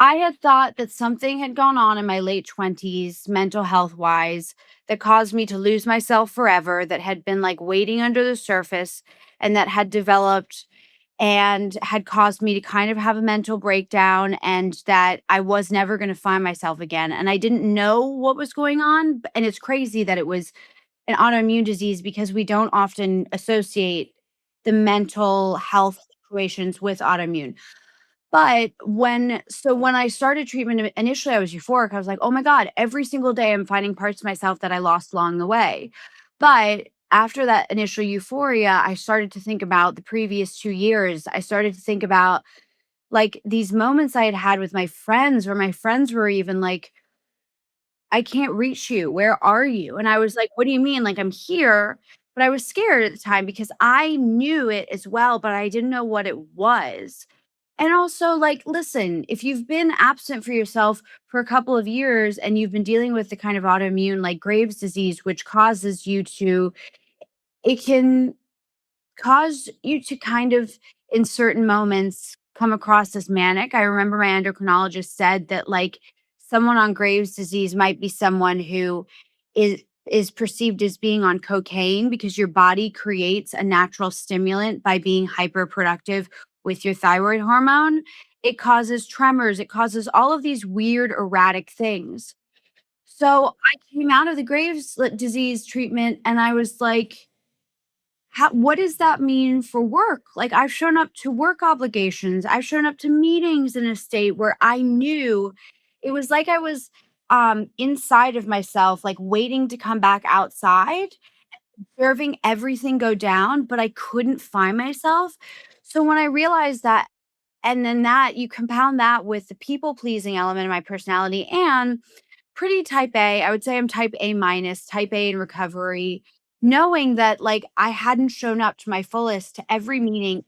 I had thought that something had gone on in my late 20s, mental health wise, that caused me to lose myself forever, that had been like waiting under the surface and that had developed and had caused me to kind of have a mental breakdown and that I was never going to find myself again. And I didn't know what was going on. And it's crazy that it was an autoimmune disease because we don't often associate the mental health situations with autoimmune. But when I started treatment, initially I was euphoric. I was like, "Oh my god, every single day I'm finding parts of myself that I lost along the way." But after that initial euphoria, I started to think about the previous 2 years. I started to think about, like, these moments I had had with my friends where my friends were even like, "I can't reach you. Where are you?" And I was like, "What do you mean? Like, I'm here." But I was scared at the time because I knew it as well, but I didn't know what it was. And also, like, listen, if you've been absent for yourself for a couple of years and you've been dealing with the kind of autoimmune like Graves' disease, which causes you to, it can cause you to kind of, in certain moments, come across as manic. I remember my endocrinologist said that, like, someone on Graves' disease might be someone who is perceived as being on cocaine because your body creates a natural stimulant by being hyperproductive with your thyroid hormone. It causes tremors, it causes all of these weird erratic things. So I came out of the Graves' disease treatment and I was like, what does that mean for work? Like, I've shown up to work obligations. I've shown up to meetings in a state where I knew it was like I was inside of myself, like waiting to come back outside, observing everything go down, but I couldn't find myself. So when I realized that, and then that you compound that with the people pleasing element of my personality and pretty type A. I would say I'm type A minus, type A in recovery, knowing that, like, I hadn't shown up to my fullest to every meeting,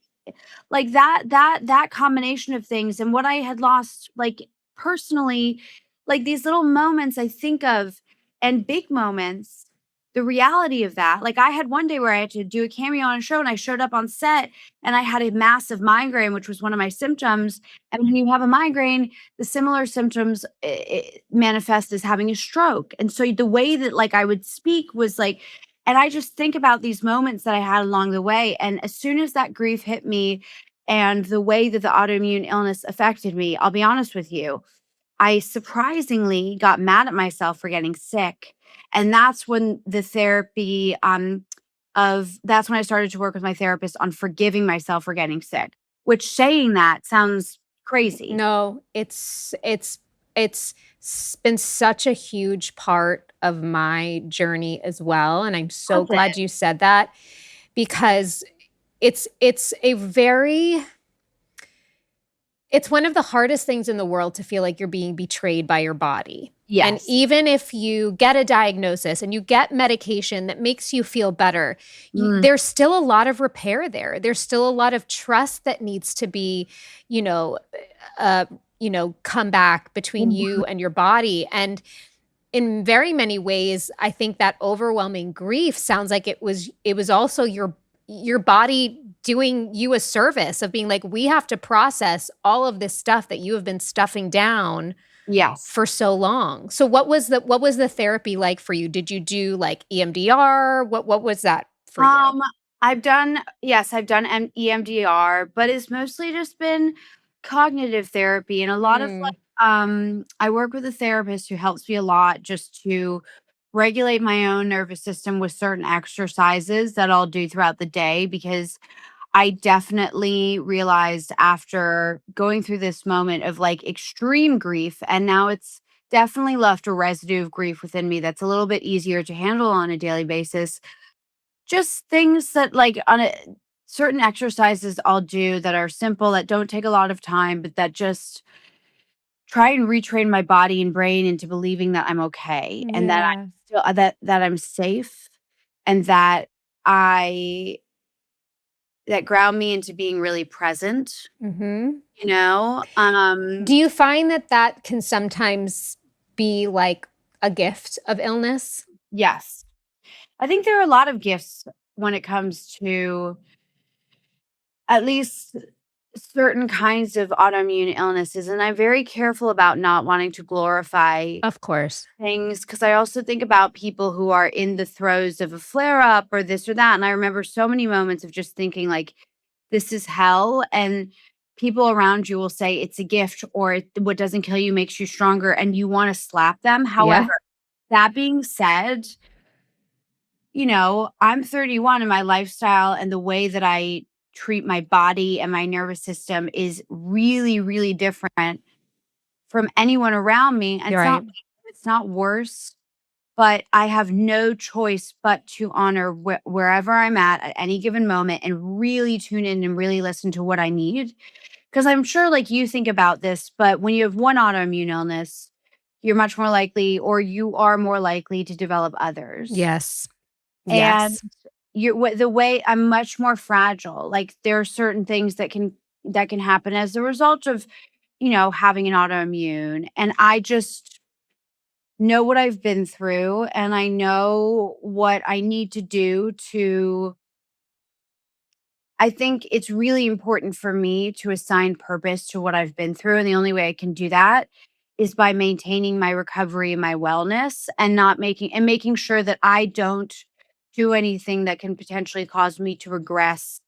like that combination of things and what I had lost, like, personally, like these little moments I think of and big moments, the reality of that. Like, I had one day where I had to do a cameo on a show and I showed up on set and I had a massive migraine, which was one of my symptoms. And when you have a migraine, the similar symptoms manifest as having a stroke. And so the way that, like, I would speak was like, and I just think about these moments that I had along the way. And as soon as that grief hit me and the way that the autoimmune illness affected me, I'll be honest with you, I surprisingly got mad at myself for getting sick. And that's when the therapy that's when I started to work with my therapist on forgiving myself for getting sick, which, saying that sounds crazy. No, it's been such a huge part of my journey as well, and I'm so Was glad it? you said that because it's a very it's one of the hardest things in the world to feel like you're being betrayed by your body. And Yes. even if you get a diagnosis and you get medication that makes you feel better, Mm, there's still a lot of repair there. There's still a lot of trust that needs to be, you know, come back between mhm. you and your body. And in very many ways, I think that overwhelming grief sounds like it was also your body doing you a service of being like, we have to process all of this stuff that you have been stuffing down Yes. for so long. So what was the therapy like for you? Did you do like EMDR? What was that for you? Um, I've done EMDR, but it's mostly just been cognitive therapy and a lot of, Mm, like, I work with a therapist who helps me a lot just to regulate my own nervous system with certain exercises that I'll do throughout the day because I definitely realized after going through this moment of, like, extreme grief, and now it's definitely left a residue of grief within me that's a little bit easier to handle on a daily basis. Just things that, like, on a certain exercises I'll do that are simple, that don't take a lot of time, but that just try and retrain my body and brain into believing that I'm okay and that I'm still that I'm safe and that ground me into being really present, Mm-hmm. you know? Do you find that can sometimes be like a gift of illness? Yes. I think there are a lot of gifts when it comes to at least certain kinds of autoimmune illnesses, and I'm very careful about not wanting to glorify Of course. things because I also think about people who are in the throes of a flare up or this or that. And I remember so many moments of just thinking, like, this is hell. And people around you will say it's a gift or what doesn't kill you makes you stronger. And you want to slap them. Yeah. However, that being said, I'm 31 and my lifestyle and the way that I treat my body and my nervous system is really, really different from anyone around me. And You're right. it's not worse, but I have no choice but to honor wherever I'm at any given moment and really tune in and really listen to what I need. Because I'm sure, like, you think about this, but when you have one autoimmune illness, you're much more likely or you are more likely to develop others. Yes. And Yes. the way I'm much more fragile. Like, there are certain things that can happen as a result of, having an autoimmune. And I just know what I've been through and I know what I need to do I think it's really important for me to assign purpose to what I've been through. And the only way I can do that is by maintaining my recovery and my wellness and making sure that I don't do anything that can potentially cause me to regress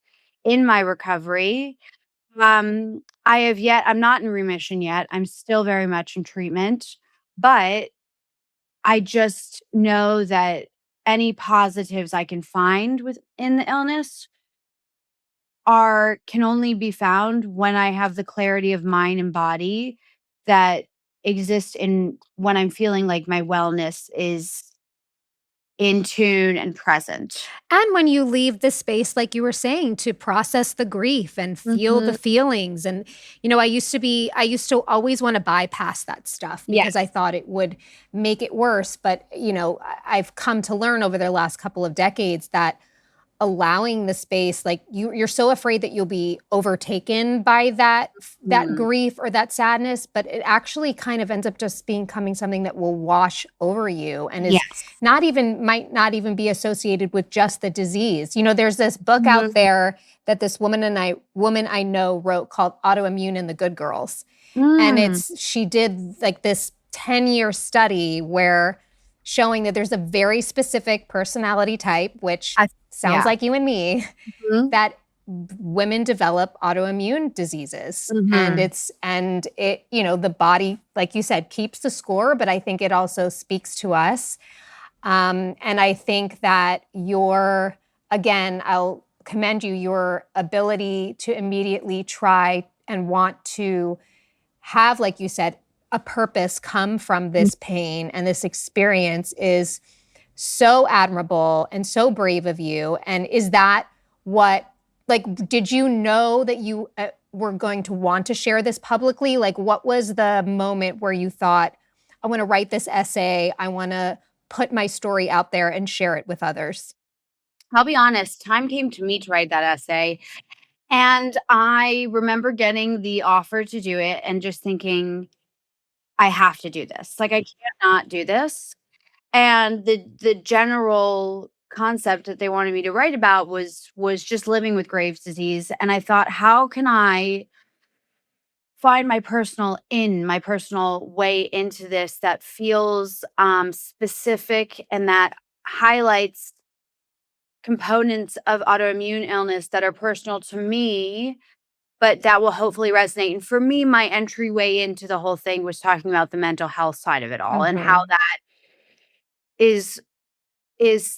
in my recovery. I'm not in remission yet. I'm still very much in treatment, but I just know that any positives I can find within the illness can only be found when I have the clarity of mind and body that exists in when I'm feeling like my wellness is in tune and present. And when you leave the space, like you were saying, to process the grief and feel the Mhm. feelings. And, I used to always want to bypass that stuff Yeah. because I thought it would make it worse. But, I've come to learn over the last couple of decades that allowing the space, like you're so afraid that you'll be overtaken by that Mm. grief or that sadness, but it actually kind of ends up just becoming something that will wash over you and is Yes. might not even be associated with just the disease. There's this book out Mhm. there that this woman I know wrote called Autoimmune and the Good Girls. And Mm. she did like this 10-year study where showing that there's a very specific personality type, which sounds Yeah. like you and me, Mhm. that women develop autoimmune diseases. And Mhm. the body, like you said, keeps the score, but I think it also speaks to us. And I think that I'll commend you, your ability to immediately try and want to have, like you said, a purpose come from this pain and this experience is so admirable and so brave of you. And is that did you know that you were going to want to share this publicly? Like, what was the moment where you thought, I want to write this essay, I want to put my story out there and share it with others? I'll be honest, time came to me to write that essay. And I remember getting the offer to do it and just thinking, I have to do this. Like, I can't not do this. And the general concept that they wanted me to write about was just living with Graves' disease. And I thought, how can I find my personal way into this that feels specific and that highlights components of autoimmune illness that are personal to me, but that will hopefully resonate. And for me, my entryway into the whole thing was talking about the mental health side of it all and how that is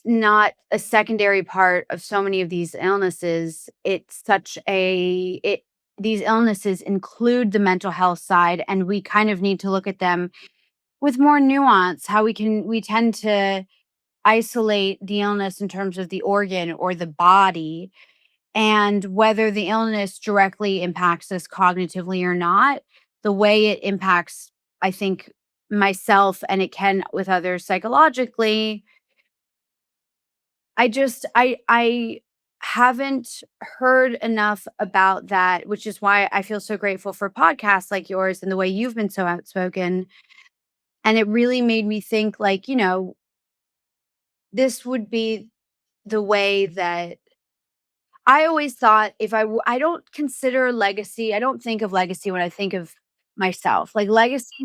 not a secondary part of so many of these illnesses. It's such a it these illnesses include the mental health side, and we kind of need to look at them with more nuance. How we tend to isolate the illness in terms of the organ or the body, and whether the illness directly impacts us cognitively or not, the way it impacts I think, myself, and it can with others psychologically. I haven't heard enough about that, which is why I feel so grateful for podcasts like yours and the way you've been so outspoken. And it really made me think, like, this would be the way that I always thought, I don't consider legacy. I don't think of legacy when I think of myself. Like, legacy,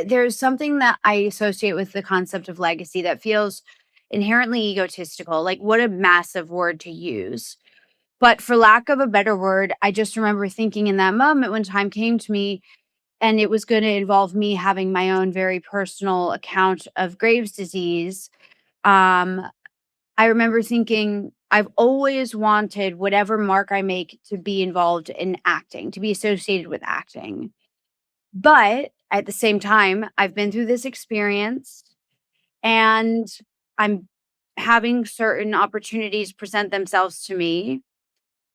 there's something that I associate with the concept of legacy that feels inherently egotistical. Like, what a massive word to use. But for lack of a better word, I just remember thinking in that moment when time came to me and it was going to involve me having my own very personal account of Graves' disease. Um, I remember thinking, I've always wanted whatever mark I make to be involved in acting, to be associated with acting. But at the same time, I've been through this experience and I'm having certain opportunities present themselves to me.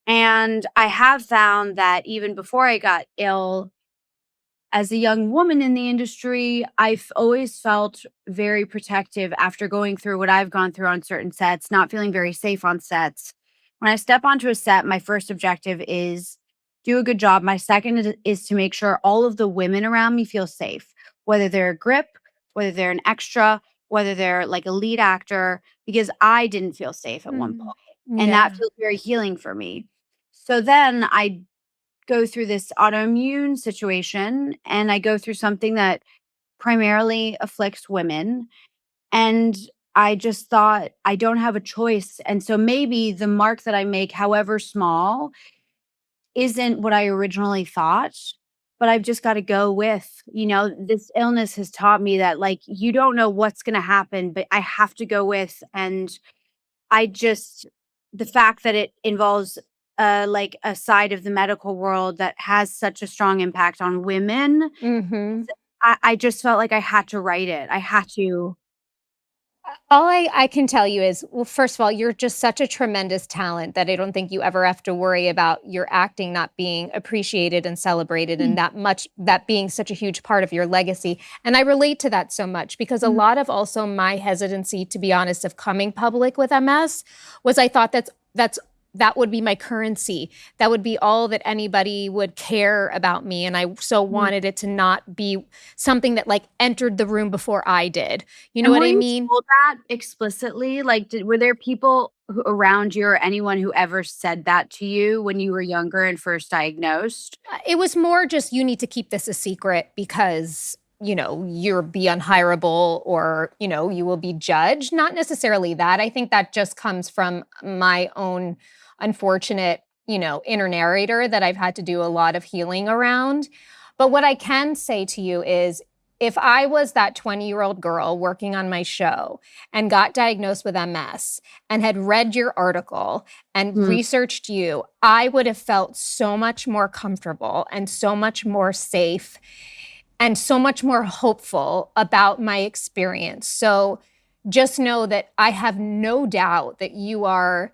And I have found that even before I got ill, as a young woman in the industry, I've always felt very protective after going through what I've gone through on certain sets, not feeling very safe on sets. When I step onto a set, my first objective is do a good job. My second is to make sure all of the women around me feel safe, whether they're a grip, whether they're an extra, whether they're like a lead actor, because I didn't feel safe at one point. And that Yeah. feels very healing for me. So then I go through this autoimmune situation and I go through something that primarily afflicts women. And I just thought I don't have a choice. And so maybe the mark that I make, however small, isn't what I originally thought. But I've just got to go with, this illness has taught me that, like, you don't know what's going to happen, but I have to go with. And I just the fact that it involves, like, a side of the medical world that has such a strong impact on women, Hmm. I just felt like I had to write it. I had to. All I can tell you is, well, first of all, you're just such a tremendous talent that I don't think you ever have to worry about your acting not being appreciated and celebrated and that being such a huge part of your legacy. And I relate to that so much because a Mhm. lot of also my hesitancy, to be honest, of coming public with MS was I thought that would be my currency. That would be all that anybody would care about me. And I so Mhm. wanted it to not be something that like entered the room before I did. You know And what were I you mean? told that explicitly? Like, were there people around you or anyone who ever said that to you when you were younger and first diagnosed? It was more just you need to keep this a secret because, you'll be unhireable or, you will be judged. Not necessarily that. I think that just comes from my own unfortunate, inner narrator that I've had to do a lot of healing around. But what I can say to you is if I was that 20-year-old girl working on my show and got diagnosed with MS and had read your article and Mm. researched you, I would have felt so much more comfortable and so much more safe and so much more hopeful about my experience. So just know that I have no doubt that you are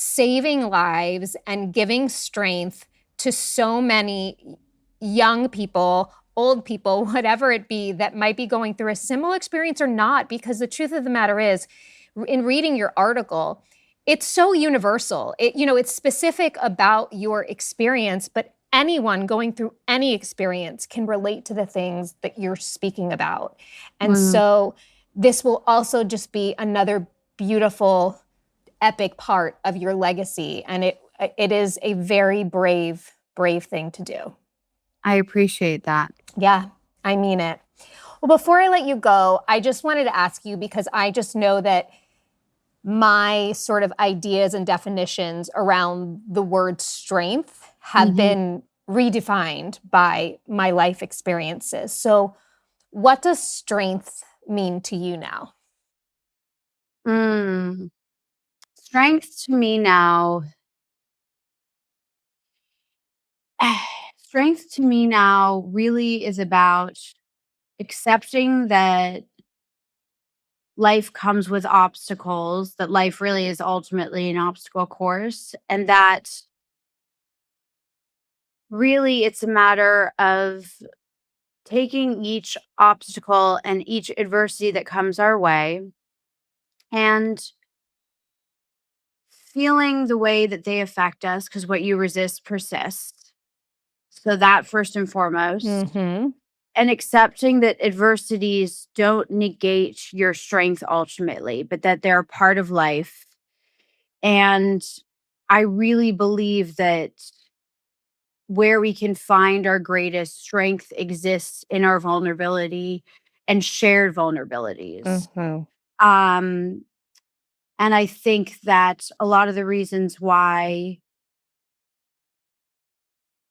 saving lives and giving strength to so many young people, old people, whatever it be, that might be going through a similar experience or not. Because the truth of the matter is, in reading your article, it's so universal. It's specific about your experience, but anyone going through any experience can relate to the things that you're speaking about. And Mm. so this will also just be another beautiful epic part of your legacy, and it is a very brave thing to do. I appreciate that. Yeah, I mean it. Well, before I let you go, I just wanted to ask you because I just know that my sort of ideas and definitions around the word strength have Mhm. been redefined by my life experiences. So, what does strength mean to you now? Mm. Strength to me now strength to me now really is about accepting that life comes with obstacles, that life really is ultimately an obstacle course, and that really it's a matter of taking each obstacle and each adversity that comes our way and feeling the way that they affect us, because what you resist persists. So that first and foremost, Mm-hmm. and accepting that adversities don't negate your strength ultimately, but that they're a part of life. And I really believe that where we can find our greatest strength exists in our vulnerability and shared vulnerabilities. Mm-hmm. And I think that a lot of the reasons why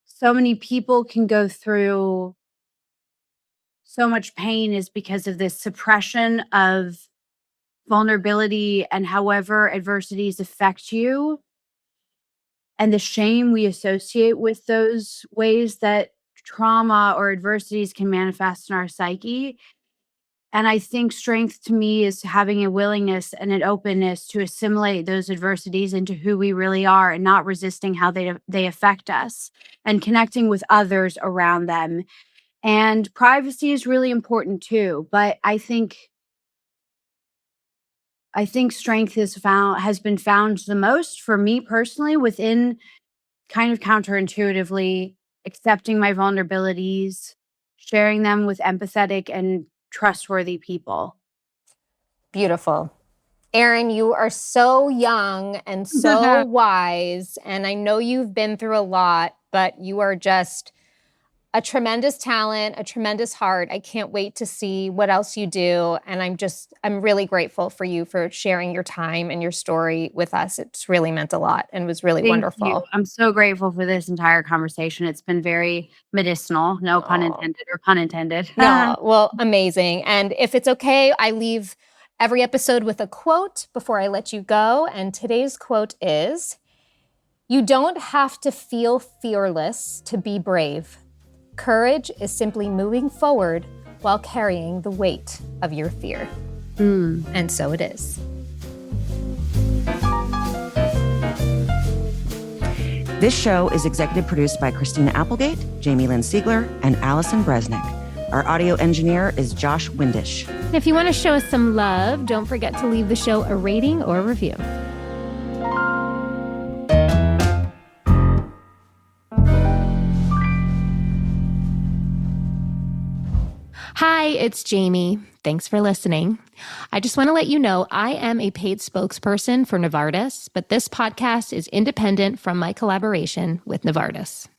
so many people can go through so much pain is because of this suppression of vulnerability and however adversities affect you and the shame we associate with those ways that trauma or adversities can manifest in our psyche. And I think strength to me is having a willingness and an openness to assimilate those adversities into who we really are and not resisting how they affect us and connecting with others around them. And privacy is really important too, but I think strength has been found the most for me personally within kind of counterintuitively accepting my vulnerabilities, sharing them with empathetic and trustworthy people. Beautiful. Erin, you are so young and so wise, and I know you've been through a lot, but you are just a tremendous talent, a tremendous heart. I can't wait to see what else you do. And I'm really grateful for you for sharing your time and your story with us. It's really meant a lot and was really Thank wonderful. you. I'm so grateful for this entire conversation. It's been very medicinal. No pun intended or pun intended. No, well, amazing. And if it's okay, I leave every episode with a quote before I let you go. And today's quote is, "You don't have to feel fearless to be brave. Courage is simply moving forward while carrying the weight of your fear." And so it is. This show is executive produced by Christina Applegate, Jamie-Lynn Sigler, and Allison Bresnick. Our audio engineer is Josh Windisch. And if you want to show us some love, don't forget to leave the show a rating or a review. Hi, it's Jamie. Thanks for listening. I just want to let you know I am a paid spokesperson for Novartis, but this podcast is independent from my collaboration with Novartis.